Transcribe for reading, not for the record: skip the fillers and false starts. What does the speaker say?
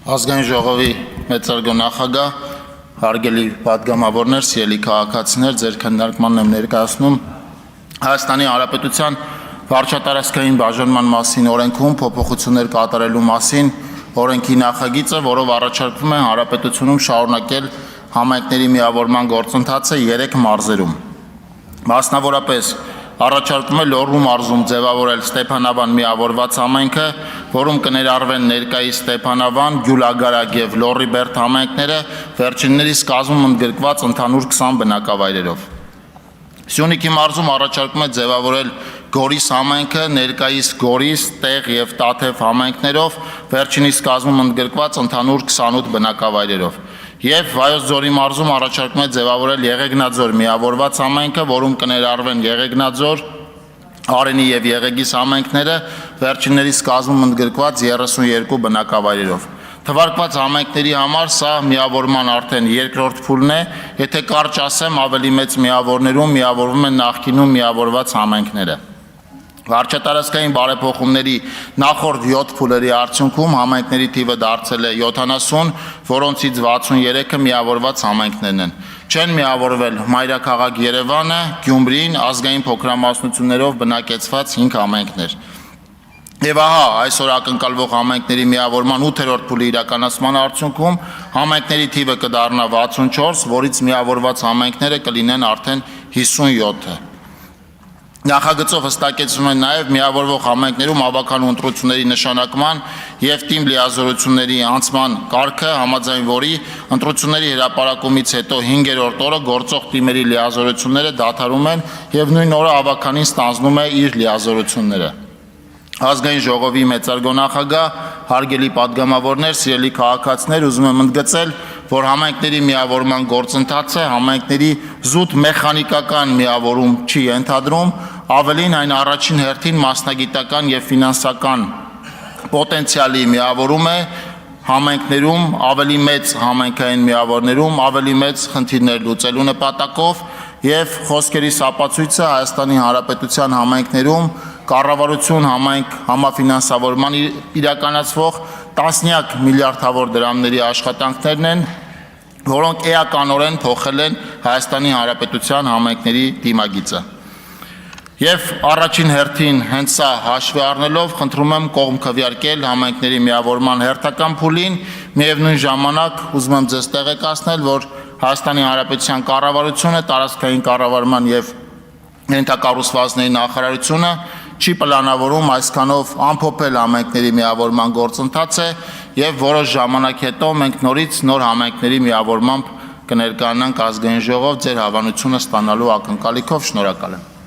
Ազգային ժողովի մեծարգո նախագահ, հարգելի պատգամավորներ, սիրելի քաղաքացիներ, ձեր քննարկմանն եմ ներկայացնում Հայաստանի Հանրապետության վարչատարածքային բաժանման մասին օրենքում փոփոխություններ կատարելու մասին օրենքի նախագիծը, որով առաջարկվում է Հանրապետությունում շարունակել համայնքների միավորման գործընթացը 3 մարզերում։ Մասնավորապես առաջարկում է Լոռու մարզում ձևավորել Ստեփանավան միավորված համայնքը, որում կներառվեն ներկայիս Ստեփանավան, Գյուլագարակ եւ Լոռիբերդ համայնքները, վերջիններիս կազմում ընդգրկված ընդհանուր 20 բնակավայրերով։ Սյունիքի մարզում առաջարկում է ձևավորել Գորիս համայնքը, ներկայիս Գորիս, Տեղ եւ Տաթև համայնքներով, վերջինիս կազմում ընդգրկված ընդհանուր 28 բնակավայրերով։ Եվ Վայոց ձորի մարզում առաջարկում է ձևավորել Եղեգնաձոր միավորված համայնքը, որում կներառվեն Եղեգնաձոր, Արենի եւ Եղեգիս համայնքները, վերջիններիս կազմում ընդգրկված 32 բնակավայրերով։ Թվարկված համայնքների համար սա միավորման արդեն երկրորդ փուլն է, եթե կարճ ասեմ, ավելի մեծ միավորներում միավորվում են նախկինում միավորված համայնքները։ Վարչատարածքային բարեփոխումների նախորդ 7 փուլերի արդյունքում համայնքների թիվը դարձել է 70, որոնցից 63-ը միավորված համայնքներն են։ Չեն միավորվել մայրաքաղաք Երևանը, Գյումրին, ազգային փոքրամասնություններով բնակեցված 5 համայնքներ։ Եվ ահա այսօր ակնկալվող համայնքների միավորման 8-րդ փուլի իրականացման արդյունքում համայնքների թիվը կդառնա 64, որից միավորված համայնքները կլինեն արդեն 57-ը։ Նախագծով հստակեցվում են նաև միավորվող համայնքներում ավականու ընտրությունների նշանակման եւ թիմ լիազորությունների անցման կարգը, համաձայն որի ընտրությունների հրապարակումից հետո 5-րդ օրը գործող թիմերի լիազորությունները դադարում են եւ նույն օրը ավականին ստանձնում է իր լիազորությունները։ Ազգային ժողովի մեծարգո նախագահ, հարգելի պատգամավորներ, սիրելի քաղաքացիներ, ուզում եմ ընդգծել, որ համայնքների միավորման գործընթացը համայնքների զուտ մեխանիկական միավորում չի ենթադրում, ավելին այն առաջին հերթին մասնագիտական եւ ֆինանսական պոտենցիալի միավորում է համայնքներում, ավելի մեծ համայնքային միավորներում, ավելի մեծ խնդիրներ լուծելու նպատակով եւ խոսքերիս ապացույցը Հայաստանի Հանրապետության համայնքներում կառավարություն համայնք համաֆինանսավորման իրականացվող տասնյակ միլիարդավոր դրամների աշխատանքներն են, որոնք էականորեն փոխել են Հայաստանի Հանրապետության համայնքների դիմագիծը։ Եվ առաջին հերթին հենց սա հաշվի առնելով խնդրում եմ կողմ քվեարկել համայնքների միավորման հերթական փուլին, միևնույն ժամանակ ուզում եմ ձեզ տեղեկացնել, որ Հայաստանի Հանրապետության կառավարությունը, տարածքային կառավարման եւ ենթակառուցվածքների նախարարությունը չի պլանավորում այսքանով ամփոփել համայնքների միավորման գործընթացը եւ որոշ ժամանակ հետո մենք նորից նոր համայնքների միավորմամբ կներկայանանք ազգային ժողով ձեր հավանությունը ստանալու ակնկալիքով։ Շնորհակալ եմ։